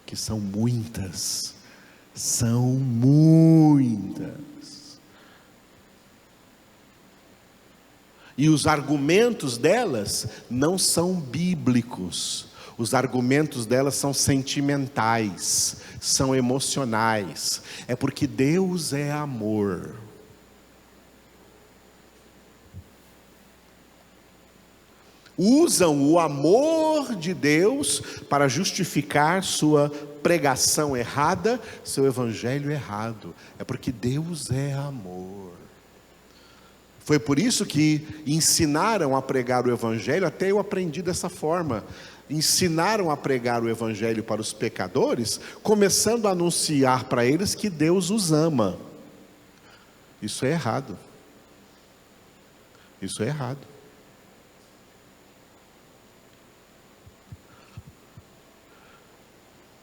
Que são muitas. E os argumentos delas não são bíblicos. Os argumentos delas são sentimentais, são emocionais. É porque Deus é amor. Usam o amor de Deus para justificar sua pregação errada, seu evangelho errado. É porque Deus é amor. Foi por isso que ensinaram a pregar o evangelho, até eu aprendi dessa forma. Ensinaram a pregar o evangelho para os pecadores, começando a anunciar para eles que Deus os ama. Isso é errado. Isso é errado.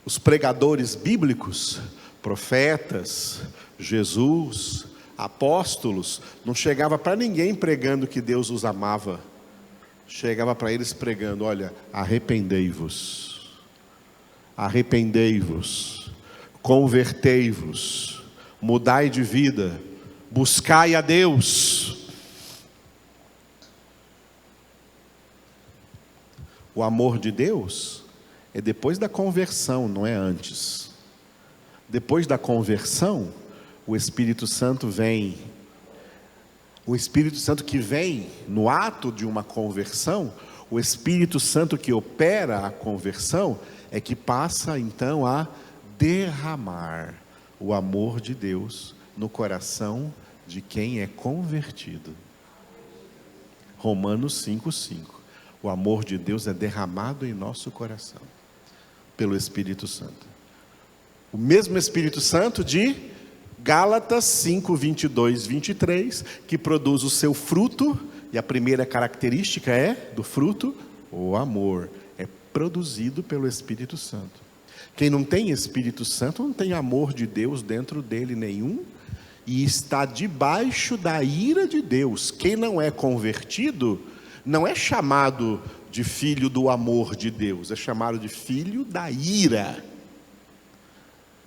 Os pregadores bíblicos, profetas, Jesus, apóstolos, não chegava para ninguém pregando que Deus os amava. Chegava para eles pregando: olha, arrependei-vos, convertei-vos, mudai de vida, buscai a Deus. O amor de Deus é depois da conversão, não é antes. Depois da conversão, o Espírito Santo vem. O Espírito Santo que vem no ato de uma conversão, o Espírito Santo que opera a conversão, é que passa então a derramar o amor de Deus no coração de quem é convertido. Romanos 5:5. O amor de Deus é derramado em nosso coração pelo Espírito Santo. O mesmo Espírito Santo de Gálatas 5:22, 23, que produz o seu fruto, e a primeira característica do fruto, o amor, é produzido pelo Espírito Santo. Quem não tem Espírito Santo não tem amor de Deus dentro dele nenhum, e está debaixo da ira de Deus. Quem não é convertido não é chamado de filho do amor de Deus, é chamado de filho da ira.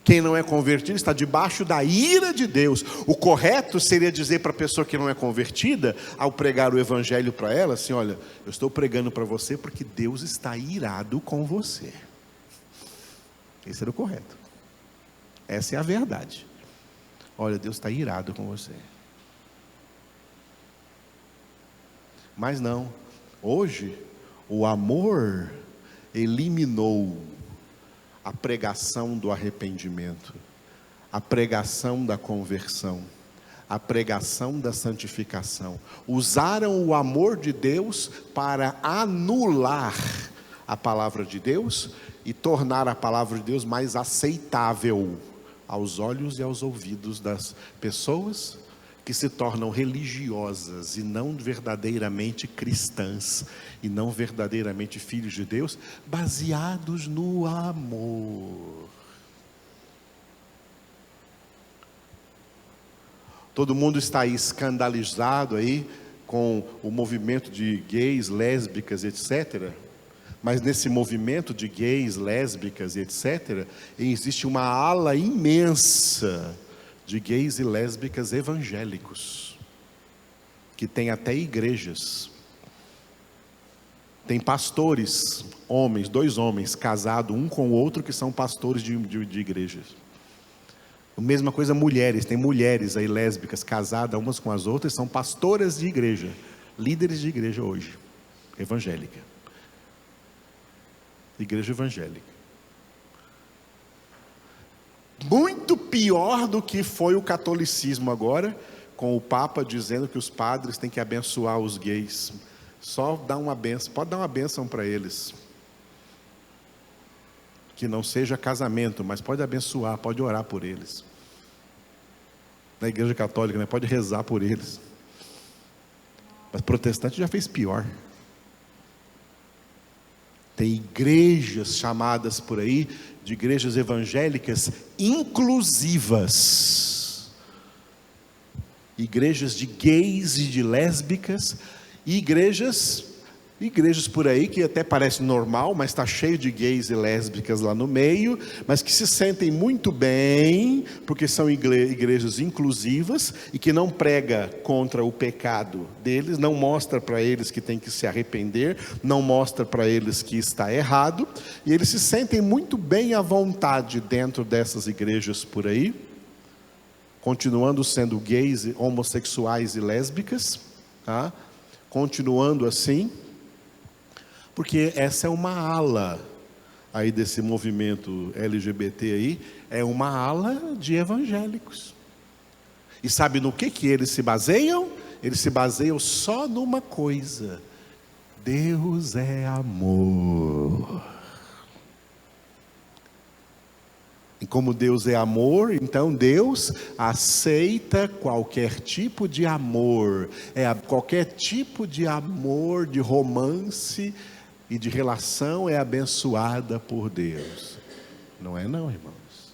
Quem não é convertido está debaixo da ira de Deus. O correto seria dizer para a pessoa que não é convertida, ao pregar o evangelho para ela, assim: olha, eu estou pregando para você porque Deus está irado com você. Esse era o correto. Essa é a verdade. Olha, Deus está irado com você. Mas não, hoje o amor eliminou a pregação do arrependimento, a pregação da conversão, a pregação da santificação. Usaram o amor de Deus para anular a palavra de Deus e tornar a palavra de Deus mais aceitável aos olhos e aos ouvidos das pessoas que se tornam religiosas e não verdadeiramente cristãs, e não verdadeiramente filhos de Deus, baseados no amor. Todo mundo está aí escandalizado aí com o movimento de gays, lésbicas, etc. Mas nesse movimento de gays, lésbicas, etc., existe uma ala imensa de gays e lésbicas evangélicos, que tem até igrejas. Tem pastores, homens, 2 homens casados um com o outro, que são pastores de igrejas. A mesma coisa mulheres, tem mulheres aí lésbicas casadas umas com as outras, são pastoras de igreja, líderes de igreja hoje, evangélica. Igreja evangélica. Muito pior do que foi o catolicismo agora, com o Papa dizendo que os padres têm que abençoar os gays. Só dá uma benção, pode dar uma bênção para eles, que não seja casamento, mas pode abençoar, pode orar por eles. Na igreja católica, né? Pode rezar por eles. Mas protestante já fez pior. Tem igrejas chamadas por aí de igrejas evangélicas inclusivas, igrejas de gays e de lésbicas, e igrejas por aí que até parece normal, mas está cheio de gays e lésbicas lá no meio, mas que se sentem muito bem, porque são igrejas inclusivas, e que não prega contra o pecado deles, não mostra para eles que tem que se arrepender, não mostra para eles que está errado, e eles se sentem muito bem à vontade dentro dessas igrejas por aí, continuando sendo gays, homossexuais e lésbicas, tá? Continuando assim, porque essa é uma ala aí desse movimento LGBT aí, é uma ala de evangélicos. E sabe no que eles se baseiam? Eles se baseiam só numa coisa: Deus é amor. E como Deus é amor, então Deus aceita qualquer tipo de amor, qualquer tipo de amor, de romance e de relação é abençoada por Deus. Não é não, irmãos.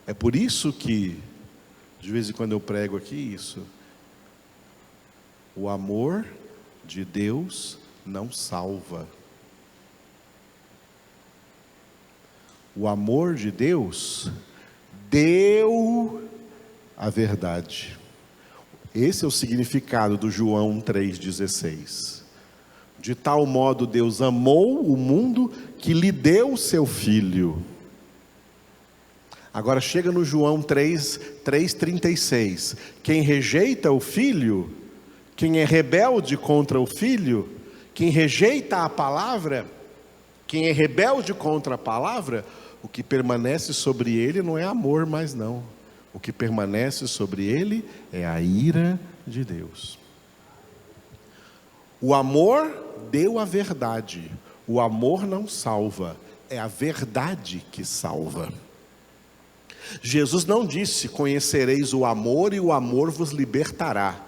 É por isso que, de vez em quando eu prego aqui isso, o amor de Deus não salva. O amor de Deus deu a verdade. Esse é o significado do João 3,16. De tal modo Deus amou o mundo que lhe deu o seu Filho. Agora chega no João 3,36. Quem rejeita o Filho, quem é rebelde contra o Filho, quem rejeita a palavra, quem é rebelde contra a palavra, o que permanece sobre ele não é amor mais não. O que permanece sobre ele é a ira de Deus. O amor deu a verdade. O amor não salva. É a verdade que salva. Jesus não disse: conhecereis o amor e o amor vos libertará.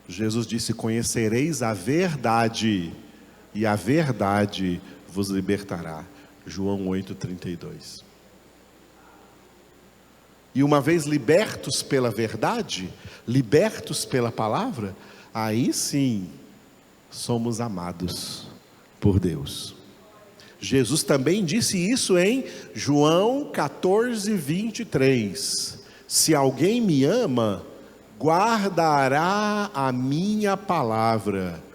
Jesus disse: conhecereis a verdade e a verdade vos libertará. João 8,32. E uma vez libertos pela verdade, libertos pela palavra, aí sim somos amados por Deus. Jesus também disse isso em João 14, 23. Se alguém me ama, guardará a minha palavra.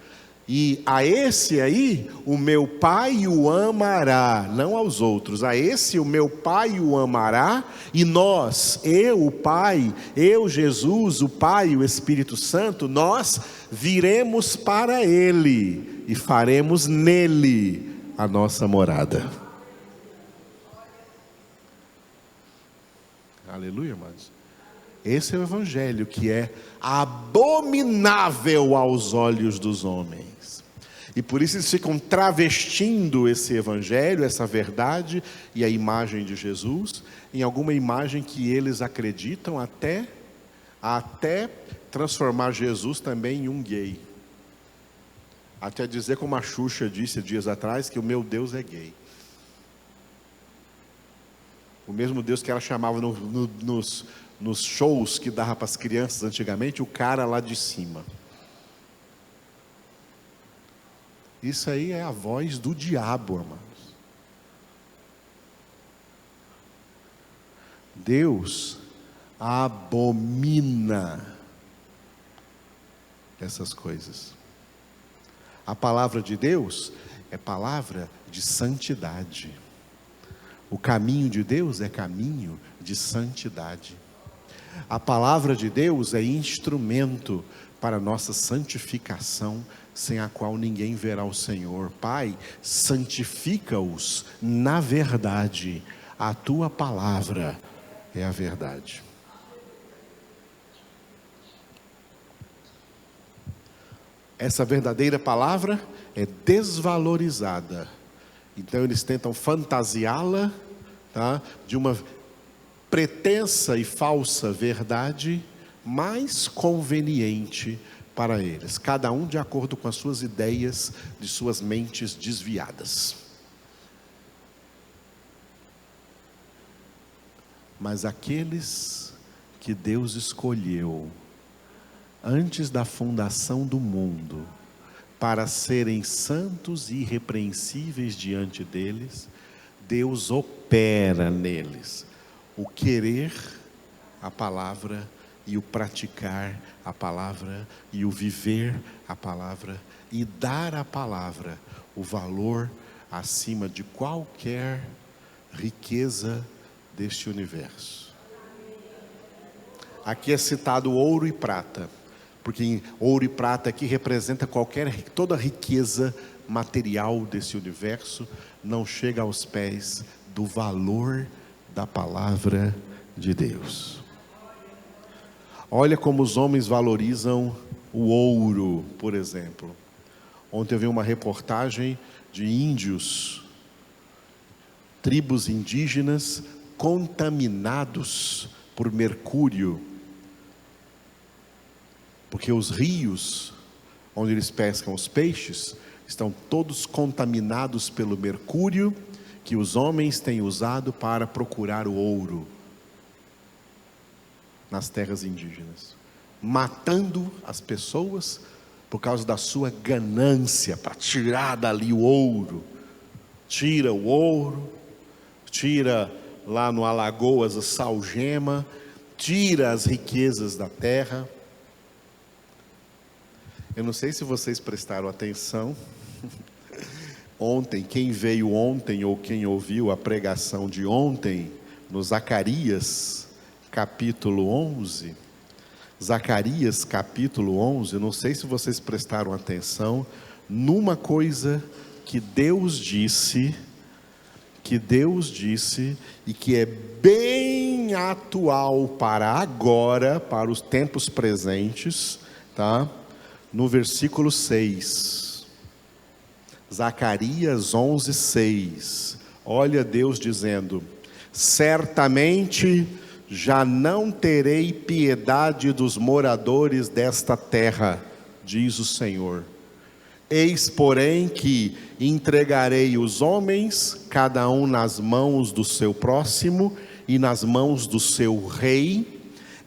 E a esse aí, o meu Pai o amará, não aos outros. A esse o meu Pai o amará, e nós, eu, o Pai, eu, Jesus, o Pai e o Espírito Santo, nós viremos para Ele e faremos nele a nossa morada. Aleluia, amados. Esse é o Evangelho que é abominável aos olhos dos homens. E por isso eles ficam travestindo esse Evangelho, essa verdade e a imagem de Jesus, em alguma imagem que eles acreditam até transformar Jesus também em um gay. Até dizer como a Xuxa disse dias atrás, que o meu Deus é gay. O mesmo Deus que ela chamava nos shows que dava para as crianças antigamente, o cara lá de cima. Isso aí é a voz do diabo, amados. Deus abomina essas coisas. A palavra de Deus é palavra de santidade. O caminho de Deus é caminho de santidade. A palavra de Deus é instrumento para a nossa santificação, sem a qual ninguém verá o Senhor. Pai, santifica-os na verdade. A tua palavra é a verdade. Essa verdadeira palavra é desvalorizada. Então eles tentam fantasiá-la, tá, de uma pretensa e falsa verdade mais conveniente para eles, cada um de acordo com as suas ideias, de suas mentes desviadas. Mas aqueles que Deus escolheu antes da fundação do mundo, para serem santos e irrepreensíveis diante deles, Deus opera neles o querer a palavra e o praticar a palavra e o viver a palavra e dar à palavra o valor acima de qualquer riqueza deste universo. Aqui é citado ouro e prata, porque ouro e prata aqui representa toda a riqueza material desse universo, não chega aos pés do valor da palavra de Deus. Olha como os homens valorizam o ouro, por exemplo. Ontem eu vi uma reportagem de índios, tribos indígenas contaminados por mercúrio, porque os rios onde eles pescam os peixes estão todos contaminados pelo mercúrio que os homens têm usado para procurar o ouro nas terras indígenas, matando as pessoas por causa da sua ganância para tirar dali o ouro. Tira o ouro, tira lá no Alagoas a salgema, tira as riquezas da terra. Eu não sei se vocês prestaram atenção. Ontem, quem veio ontem ou quem ouviu a pregação de ontem, no Zacarias, capítulo 11. Zacarias, capítulo 11, eu não sei se vocês prestaram atenção numa coisa que Deus disse e que é bem atual para agora, para os tempos presentes, tá? No versículo 6. Zacarias 11, 6. Olha Deus dizendo: certamente já não terei piedade dos moradores desta terra, diz o Senhor. Eis, porém, que entregarei os homens, cada um nas mãos do seu próximo, e nas mãos do seu rei.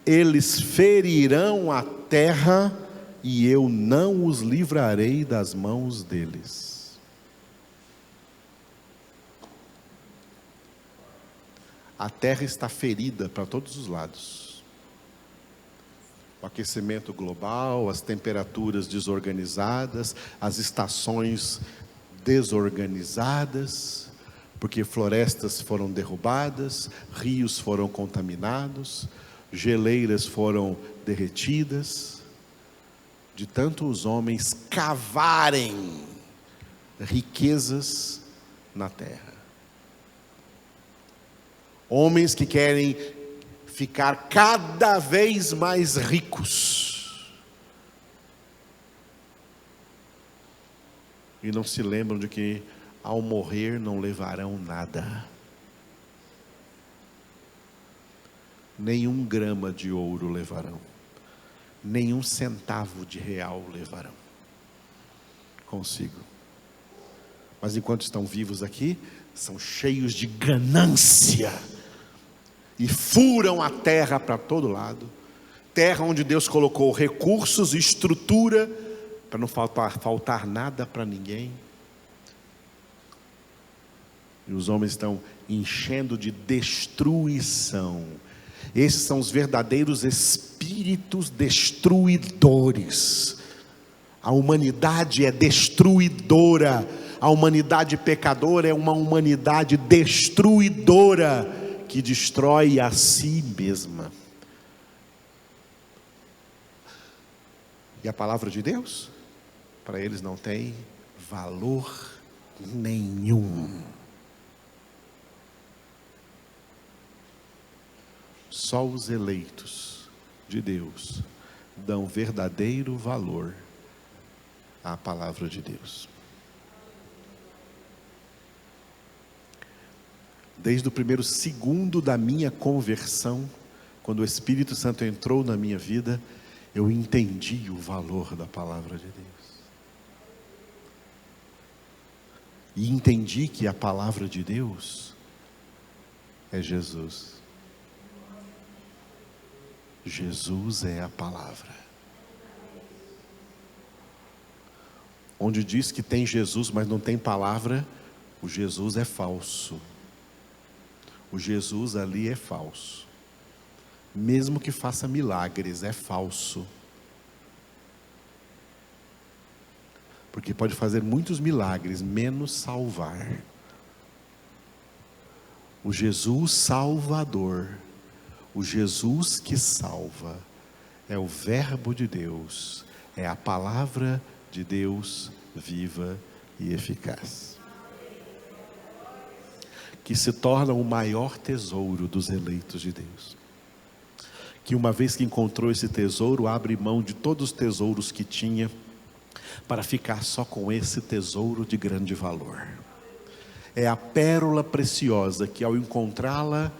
Eles ferirão a terra e eu não os livrarei das mãos deles. A terra está ferida para todos os lados. O aquecimento global, as temperaturas desorganizadas, as estações desorganizadas, porque florestas foram derrubadas, rios foram contaminados, geleiras foram derretidas, de tanto os homens cavarem riquezas na terra. Homens que querem ficar cada vez mais ricos e não se lembram de que ao morrer não levarão nada. Nenhum grama de ouro levarão, nenhum centavo de real levarão consigo. Mas enquanto estão vivos aqui, são cheios de ganância e furam a terra para todo lado. Terra onde Deus colocou recursos e estrutura para não faltar nada para ninguém. E os homens estão enchendo de destruição. Esses são os verdadeiros espíritos destruidores. A humanidade é destruidora. A humanidade pecadora é uma humanidade destruidora, que destrói a si mesma. E a palavra de Deus, para eles não tem valor nenhum. Só os eleitos de Deus dão verdadeiro valor à palavra de Deus. Desde o primeiro segundo da minha conversão, quando o Espírito Santo entrou na minha vida, eu entendi o valor da palavra de Deus. E entendi que a palavra de Deus é Jesus. Jesus é a palavra. Onde diz que tem Jesus, mas não tem palavra, o Jesus é falso. O Jesus ali é falso. Mesmo que faça milagres, é falso. Porque pode fazer muitos milagres, menos salvar. O Jesus Salvador, o Jesus que salva, é o Verbo de Deus, é a palavra de Deus viva e eficaz, que se torna o maior tesouro dos eleitos de Deus, que uma vez que encontrou esse tesouro, abre mão de todos os tesouros que tinha, para ficar só com esse tesouro de grande valor. É a pérola preciosa que, ao encontrá-la,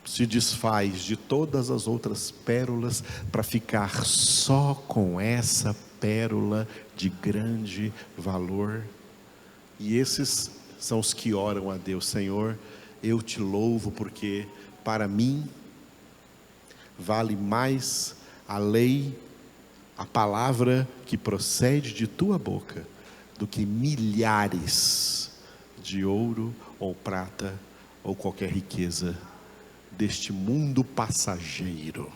se desfaz de todas as outras pérolas para ficar só com essa pérola de grande valor. E esses são os que oram a Deus: Senhor, eu te louvo porque para mim vale mais a lei, a palavra que procede de tua boca, do que milhares de ouro ou prata ou qualquer riqueza deste mundo passageiro.